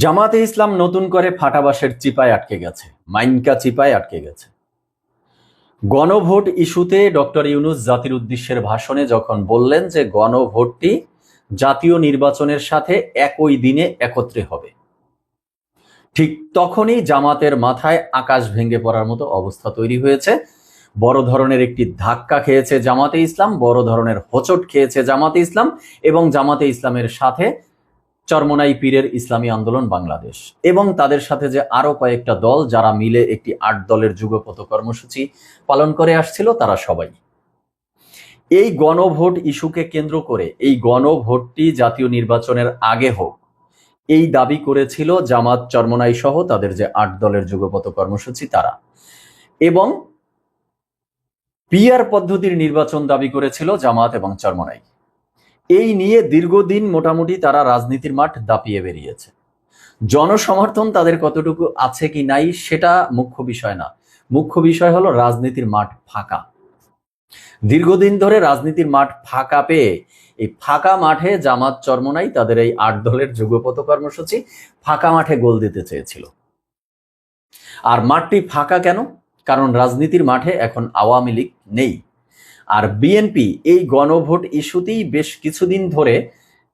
জামাতে ইসলাম নতুন করে ফাটাবাসের চিপায় আটকে গেছে, মাইনকা চিপায় আটকে গেছে। গণভোট ইস্যুতে ডক্টর ইউনূস জাতির উদ্দেশ্যের ভাষণে যখন বললেন যে গণভোটটি জাতীয় নির্বাচনের সাথে একই দিনে একত্রে হবে, ঠিক তখনই জামাতের মাথায় আকাশ ভেঙে পড়ার মতো অবস্থা তৈরি হয়েছে। বড় ধরনের একটি ধাক্কা খেয়েছে জামাতে ইসলাম, বড় ধরনের হোঁচট খেয়েছে জামাতে ইসলাম এবং জামাতে ইসলামের সাথে চরমোনাই পীরের ইসলামী আন্দোলন বাংলাদেশ এবং তাদের সাথে যে আরো কয়েকটা দল যারা মিলে একটি ৮ দলের যুগপৎ কর্মসূচি পালন করে আসছিল, তারা সবাই এই গণভোট ইস্যুকে কেন্দ্র করে এই গণভোটটি জাতীয় নির্বাচনের আগে হোক এই দাবি করেছিল জামাত, চরমোনাই সহ তাদের যে ৮ দলের যুগপৎ কর্মসূচি তারা, এবং পিআর পদ্ধতির নির্বাচন দাবি করেছিল জামাত এবং চরমোনাই। এই নিয়ে দীর্ঘদিন মোটামুটি তারা রাজনীতির মাঠ দাপিয়ে বেরিয়েছে। জনসমর্থন তাদের কতটুকু আছে কি নাই সেটা মুখ্য বিষয় না, মুখ্য বিষয় হলো রাজনীতির মাঠ ফাঁকা। দীর্ঘদিন ধরে রাজনীতির মাঠ ফাঁকা পেয়ে এই ফাঁকা মাঠে জামাত, চরমোনাই তাদের এই ৮ দলের যুগপৎ কর্মসূচি ফাঁকা মাঠে গোল দিতে চেয়েছিল। আর মাঠটি ফাঁকা কেন? কারণ রাজনীতির মাঠে এখন আওয়ামী লীগ নেই। আর বিএনপি এই গণভোট ইস্যুতেই বেশ কিছুদিন ধরে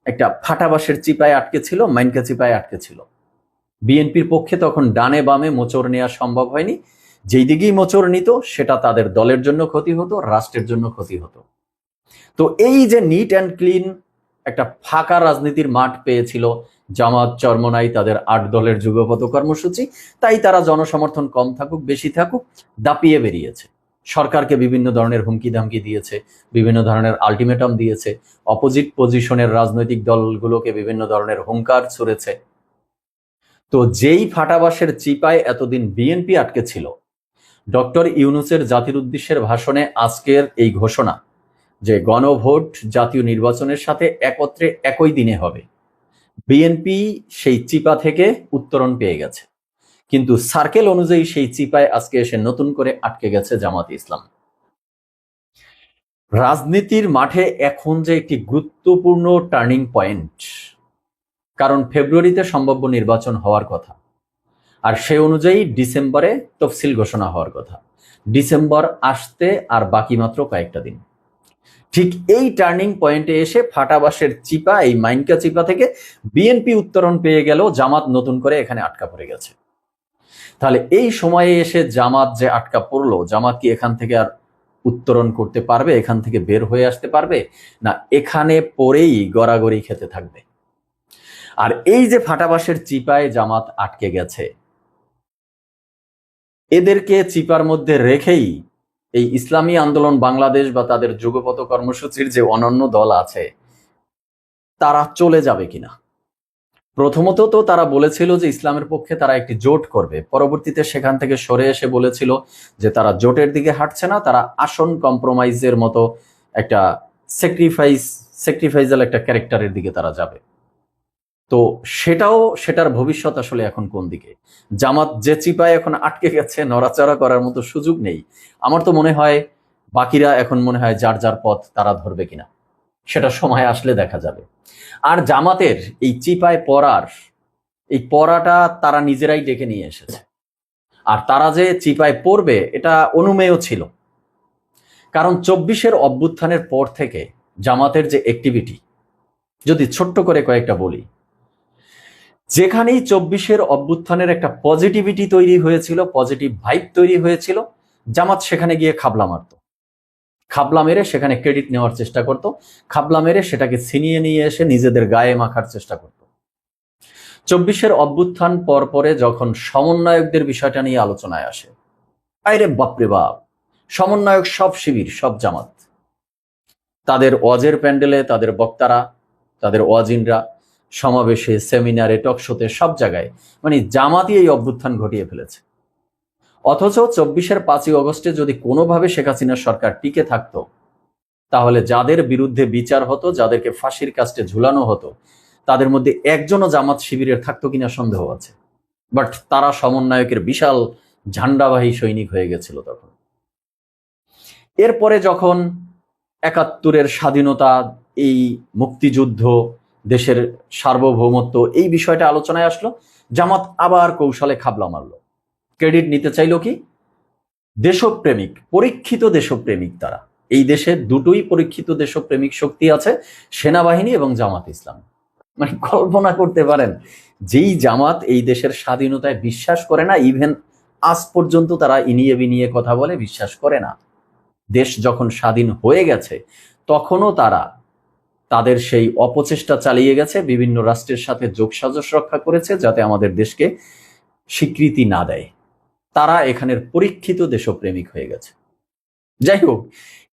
একটা ফাটাবাসের চিপায় আটকে ছিল, মাইনকা চিপায় আটকে ছিল। বিএনপির পক্ষে তখন ডানে বামে মোচড় নেওয়া সম্ভব হয়নি। যেই দিকেই মোচড় নিত সেটা তাদের দলের জন্য ক্ষতি হতো, রাষ্ট্রের জন্য ক্ষতি হতো। তো এই যে নিট অ্যান্ড ক্লিন একটা ফাঁকা রাজনীতির মাঠ পেয়েছিল জামাত, চরমোনাই তাদের ৮ দলের যুগপৎ কর্মসূচি, তাই তারা জনসমর্থন কম থাকুক বেশি থাকুক দাপিয়ে বেরিয়েছে। সরকারকে বিভিন্ন ধরনের হুমকি ধামকি দিয়েছে, বিভিন্ন ধরনের আলটিমেটাম দিয়েছে, অপোজিট পজিশনের রাজনৈতিক দলগুলোকে বিভিন্ন ধরনের হুঙ্কার ছুড়েছে। তো যেই ফাটাবাসের চিপায় এতদিন বিএনপি আটকে ছিল, ডক্টর ইউনূসের জাতির উদ্দেশ্যের ভাষণে আজকের এই ঘোষণা যে গণভোট জাতীয় নির্বাচনের সাথে একত্রে একই দিনে হবে, বিএনপি সেই চিপা থেকে উত্তরণ পেয়ে গেছে। কিন্তু সার্কেল অনুযায়ী সেই চিপায় আজকে এসে নতুন করে আটকে গেছে জামাত ইসলাম। রাজনীতির মাঠে এখন যে একটি গুরুত্বপূর্ণ টার্নিং পয়েন্ট, কারণ ফেব্রুয়ারিতে সম্ভাব্য নির্বাচন হওয়ার কথা, আর সে অনুযায়ী ডিসেম্বরে তফসিল ঘোষণা হওয়ার কথা। ডিসেম্বর আসতে আর বাকি মাত্র কয়েকটা দিন। ঠিক এই টার্নিং পয়েন্টে এসে ফাটাবাসের চিপা, এই মাইনকা চিপা থেকে বিএনপি উত্তরণ পেয়ে গেল, জামাত নতুন করে এখানে আটকা পড়ে গেছে। তাহলে এই সময়ে এসে জামাত যে আটকা পড়লো, জামাত কি এখান থেকে আর উত্তরণ করতে পারবে, এখান থেকে বের হয়ে আসতে পারবে? না, এখানে পড়েই গড়াগড়ি খেতে থাকবে। আর এই যে ফাটাবাসের চিপায় জামাত আটকে গেছে, এদেরকে চিপার মধ্যে রেখেই এই ইসলামী আন্দোলন বাংলাদেশ বা তাদের যুগপৎ কর্মসূচির যে অনন্য দল আছে তারা চলে যাবে কিনা। প্রথমত তো তারা বলেছিল যে ইসলামের পক্ষে তারা একটি জোট করবে, পরবর্তীতে সেখান থেকে সরে এসে বলেছিল যে তারা জোটের দিকে হাঁটছে না, তারা আসন কম্প্রোমাইজের মতো একটা স্যাক্রিফাইজাল একটা ক্যারেক্টারের দিকে তারা যাবে। তো সেটার ভবিষ্যৎ আসলে এখন কোন দিকে? জামাত যে চিপায় এখন আটকে গেছে, নড়াচড়া করার মতো সুযোগ নেই। আমার তো মনে হয় বাকিরা এখন মনে হয় যার যার পথ তারা ধরবে কিনা, সেটা সময় আসলে দেখা যাবে। আর জামাতের এই চিপায় এই পড়াটা তারা নিজেরাই ডেকে নিয়ে এসেছে। আর তারা যে চিপায় পড়বে এটা অনুমেয় ছিল, কারণ ২৪-এর অভ্যুত্থানের পর থেকে জামাতের যে অ্যাক্টিভিটি, যদি ছোট্ট করে কয়েকটা বলি, যেখানেই ২৪-এর অভ্যুত্থানের একটা পজিটিভিটি তৈরি হয়েছিল, পজিটিভ ভাইব তৈরি হয়েছিল, জামাত সেখানে গিয়ে খাবলা মারত, খাবলা মেরে সেখানে ক্রেডিট নেওয়ার চেষ্টা করত, খাবলা মেরে সেটাকে ছিনিয়ে নিয়ে এসে নিজেদের গায়ে মাখার চেষ্টা করত। ২৪-এর অভ্যুত্থান পরে যখন সমন্বয়কদের বিষয়টা নিয়ে আলোচনায় আসে, আরে বাপরে বাপ, সমন্বয়ক সব শিবির, সব জামাত। তাদের ওয়াজের প্যান্ডেলে, তাদের বক্তারা, তাদের ওয়াজিনরা, সমাবেশে, সেমিনারে, টকশোতে, সব জায়গায় মানে জামাতই এই অভ্যুত্থান ঘটিয়ে ফেলেছে। অথচ ২৪-এর ৫ই অগস্টে যদি কোনোভাবে শেখ হাসিনার সরকার টিকে থাকতো, তাহলে যাদের বিরুদ্ধে বিচার হতো, যাদেরকে ফাঁসির কাস্টে ঝুলানো হতো, তাদের মধ্যে একজনও জামাত শিবিরের থাকতো কিনা সন্দেহ আছে। বাট তারা সমন্বয়কের বিশাল ঝান্ডাবাহী সৈনিক হয়ে গেছিল তখন। এরপরে যখন ৭১-এর স্বাধীনতা, এই মুক্তিযুদ্ধ, দেশের সার্বভৌমত্ব, এই বিষয়টা আলোচনায় আসলো, জামাত আবার কৌশলে খাবলা মারলো। ক্রেডিট নিতে চাইলো কি? দেশপ্রেমিক, পরীক্ষিত দেশপ্রেমিক তারা। এই দেশে দুটোই পরীক্ষিত দেশপ্রেমিক শক্তি আছে, সেনাবাহিনী এবং জামাত ইসলাম। মানে কল্পনা করতে পারেন, যেই জামাত এই দেশের স্বাধীনতায় বিশ্বাস করে না, ইভেন আজ পর্যন্ত তারা ইনিয়ে বিনিয়ে কথা বলে, বিশ্বাস করে না। দেশ যখন স্বাধীন হয়ে গেছে তখনও তারা তাদের সেই অপচেষ্টা চালিয়ে গেছে, বিভিন্ন রাষ্ট্রের সাথে যোগসাজশ রক্ষা করেছে যাতে আমাদের দেশকে স্বীকৃতি না দেয়। তারা এখানের পরীক্ষিত দেশপ্রেমিক হয়ে গেছে। যাই হোক,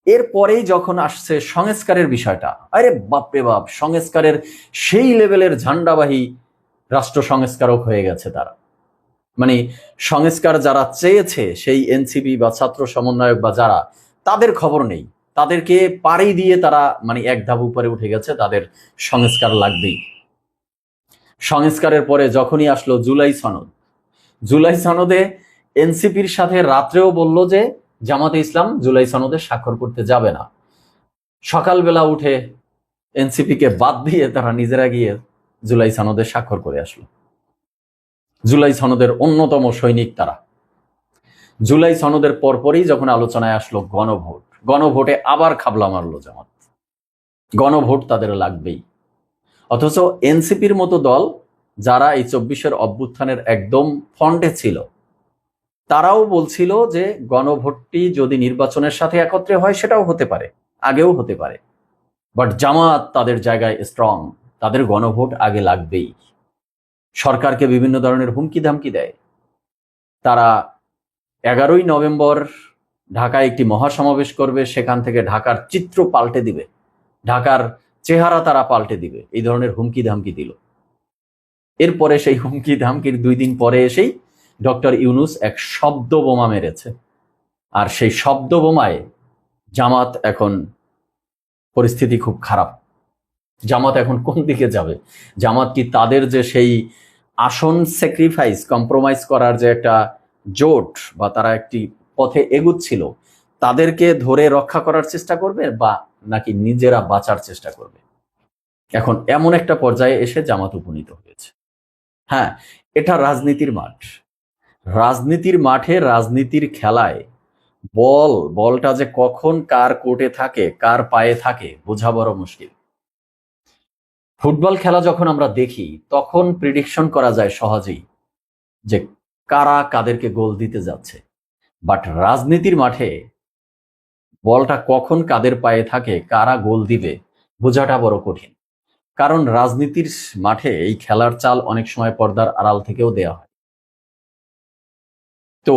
এরপরেই যখন আসছে সংস্কারের বিষয়টা, আরে বাপরে বাপ, সংস্কারের সেই লেভেলের ঝান্ডাবাহী রাষ্ট্র সংস্কারক হয়ে গেছে তারা। মানে সংস্কার যারা চেয়েছে, সেই এনসিপি বা ছাত্র সমন্বয়ক বা যারা, তাদের খবর নেই, তাদেরকে পাড়ি দিয়ে তারা মানে এক ধাপ উপরে উঠে গেছে, তাদের সংস্কার লাগবেই। সংস্কারের পরে যখনই আসলো জুলাই সনদ, জুলাই সনদে এনসিপির সাথে রাত্রেও বলল যে জামাতে ইসলাম জুলাই সনদে স্বাক্ষর করতে যাবে না। সকালবেলা উঠে এনসিপিকে বাদ দিয়ে তারা নিজেরা গিয়ে জুলাই সনদে স্বাক্ষর করে আসলো। জুলাই সনদের অন্যতম সৈনিক তারা। জুলাই সনদের পরপরই যখন আলোচনায় আসলো গণভোট, গণভোটে আবার খাবলা মারলো জামাত। গণভোট তাদের লাগবেই। অথচ এনসিপির মতো দল যারা এই 24-এর অভ্যুত্থানের একদম ফ্রন্টে ছিল, তারাও বলছিল যে গণভোটটি যদি নির্বাচনের সাথে একত্রে হয় সেটাও হতে পারে, আগেও হতে পারে। বাট জামাত তাদের জায়গায় স্ট্রং, তাদের গণভোট আগে লাগবেই। সরকারকে বিভিন্ন ধরনের হুমকি ধামকি দেয়। তারা 11ই নভেম্বর ঢাকায় একটি মহাসমাবেশ করবে, সেখান থেকে ঢাকার চিত্র পাল্টে দিবে, ঢাকার চেহারা তারা পাল্টে দিবে, এই ধরনের হুমকি ধামকি দিল। এরপরে সেই হুমকি ধামকির 2 দিন পরে এসেই ডক্টর ইউনূস এক শব্দ বোমা মেরেছে। আর সেই শব্দ বোমায় জামাত এখন পরিস্থিতি খুব খারাপ। জামাত এখন কোন দিকে যাবে? জামাত কি তাদের যে সেই আসন স্যাক্রিফাইস, কম্প্রোমাইজ করার যে একটা জোট বা তারা একটি পথে এগুচ্ছিল, তাদেরকে ধরে রক্ষা করার চেষ্টা করবে, বা নাকি নিজেরা বাঁচার চেষ্টা করবে? এখন এমন একটা পর্যায়ে এসে জামাত উপনীত হয়েছে। হ্যাঁ, এটা রাজনীতির মাঠ। রাজনীতির মাঠে, রাজনীতির খেলায় বলটা যে কখন কার কোর্টে থাকে, কার পায়ে থাকে, বোঝা বড় মুশকিল। ফুটবল খেলা যখন আমরা দেখি তখন প্রিডিকশন করা যায় সহজেই যে কারা কাদেরকে গোল দিতে যাচ্ছে। বাট রাজনীতির মাঠে বলটা কখন কাদের পায়ে থাকে, কারা গোল দিবে, বোঝাটা বড় কঠিন। কারণ রাজনীতির মাঠে এই খেলার চাল অনেক সময় পর্দার আড়াল থেকেও দেয়া হয়। তো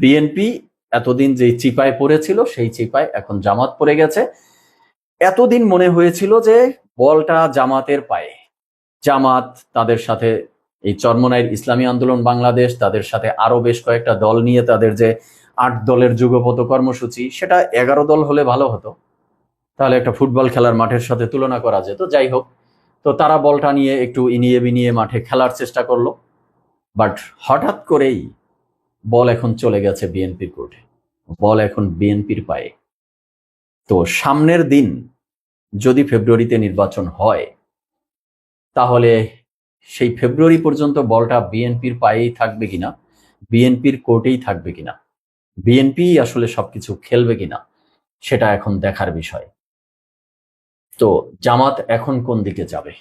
বিএনপি এতদিন যে চিপায় পড়েছিল, সেই চিপায় এখন জামাত পড়ে গেছে। এতদিন মনে হয়েছিল যে বলটা জামাতের পায়ে, জামাত তাদের সাথে এই চরমনাইর ইসলামী আন্দোলন বাংলাদেশ, তাদের সাথে আরো বেশ কয়েকটা দল নিয়ে তাদের যে 8 দলের যুগপত কর্মসূচি, সেটা 11 দল হলে ভালো হতো, তাহলে একটা ফুটবল খেলার মাঠের সাথে তুলনা করা যেত। যাই হোক, তো তারা বলটা নিয়ে একটু ইনিয়ে বিনিয়ে মাঠে খেলার চেষ্টা করলো। বাট হঠাৎ করেই বল এখন চলে গেছে বিএনপির কোর্টে, বল এখন বিএনপির পায়ে। তো সামনের দিন যদি ফেব্রুয়ারিতে নির্বাচন হয়, তাহলে সেই ফেব্রুয়ারি পর্যন্ত বলটা বিএনপির পায়েই থাকবে কিনা, বিএনপির কোর্টেই থাকবে কিনা, বিএনপি আসলে সবকিছু খেলবে কিনা, সেটা এখন দেখার বিষয়। তো জামাত এখন কোন দিকে যাবে?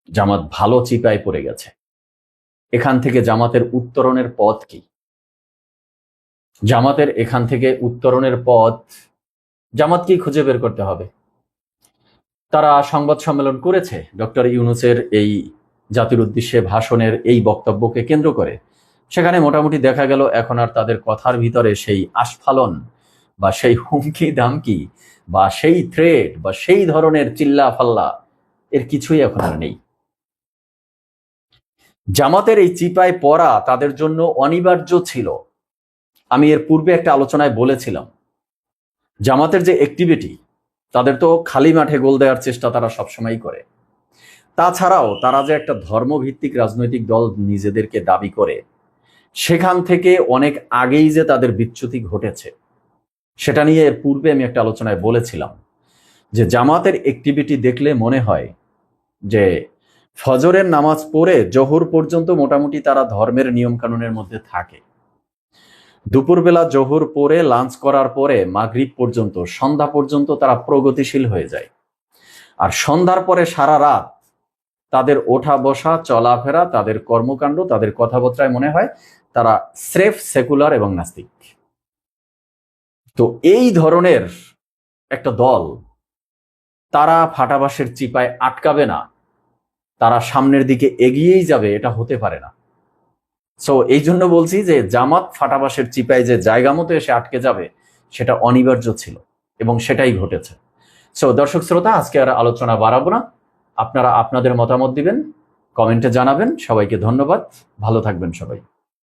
জামাত ভালো চিপায় পড়ে গেছে। এখান থেকে জামাতের উত্তরণের পথ কি? জামাতের এখান থেকে উত্তরণের পথ জামাতকেই খুঁজে বের করতে হবে। তারা সংবাদ সম্মেলন করেছে ডক্টর ইউনূসের এই জাতির উদ্দেশ্যে ভাষণের এই বক্তব্যকে কেন্দ্র করে। সেখানে মোটামুটি দেখা গেল এখন আর তাদের কথার ভিতরে সেই আস্ফালন বা সেই হুমকি দামকি বা সেই থ্রেট বা সেই ধরনের চিল্লা ফাল্লা, এর কিছুই এখন আর নেই। জামাতের এই চিপায় পড়া তাদের জন্য অনিবার্য ছিল। আমি এর পূর্বে একটা আলোচনায় বলেছিলাম, জামাতের যে অ্যাক্টিভিটি, তাদের তো খালি মাঠে গোল দেওয়ার চেষ্টা তারা সবসময় করে। তাছাড়াও তারা যে একটা ধর্মভিত্তিক রাজনৈতিক দল নিজেদেরকে দাবি করে, সেখান থেকে অনেক আগেই যে তাদের বিচ্যুতি ঘটেছে, সেটা নিয়ে এর পূর্বে আমি একটা আলোচনায় বলেছিলাম যে জামাতের অ্যাক্টিভিটি দেখলে মনে হয় যে ফজরের নামাজ পড়ে জোহর পর্যন্ত মোটামুটি তারা ধর্মের নিয়ম কানুনের মধ্যে থাকে। দুপুরবেলা জোহর পরে লাঞ্চ করার পরে মাগরিব পর্যন্ত, সন্ধ্যা পর্যন্ত তারা প্রগতিশীল হয়ে যায়। আর সন্ধ্যার পরে সারা রাত তাদের ওঠা বসা, চলাফেরা, তাদের কর্মকাণ্ড, তাদের কথাবার্তায় মনে হয় তারা স্রেফ সেকুলার এবং নাস্তিক। তো এই ধরনের একটা দল, তারা ফাটাবাসের চিপায় আটকাবে না, তারা সামনের দিকে এগিয়েই যাবে, এটা হতে পারে না। সো এই জন্য বলছি যে জামাত ফাটাবাসের চিপায় যে জায়গা মতো এসে আটকে যাবে, সেটা অনিবার্য ছিল এবং সেটাই ঘটেছে। সো দর্শক শ্রোতা, আজকে আর আলোচনা বাড়াবো না। আপনারা আপনাদের মতামত দিবেন, কমেন্টে জানাবেন। সবাইকে ধন্যবাদ, ভালো থাকবেন সবাই।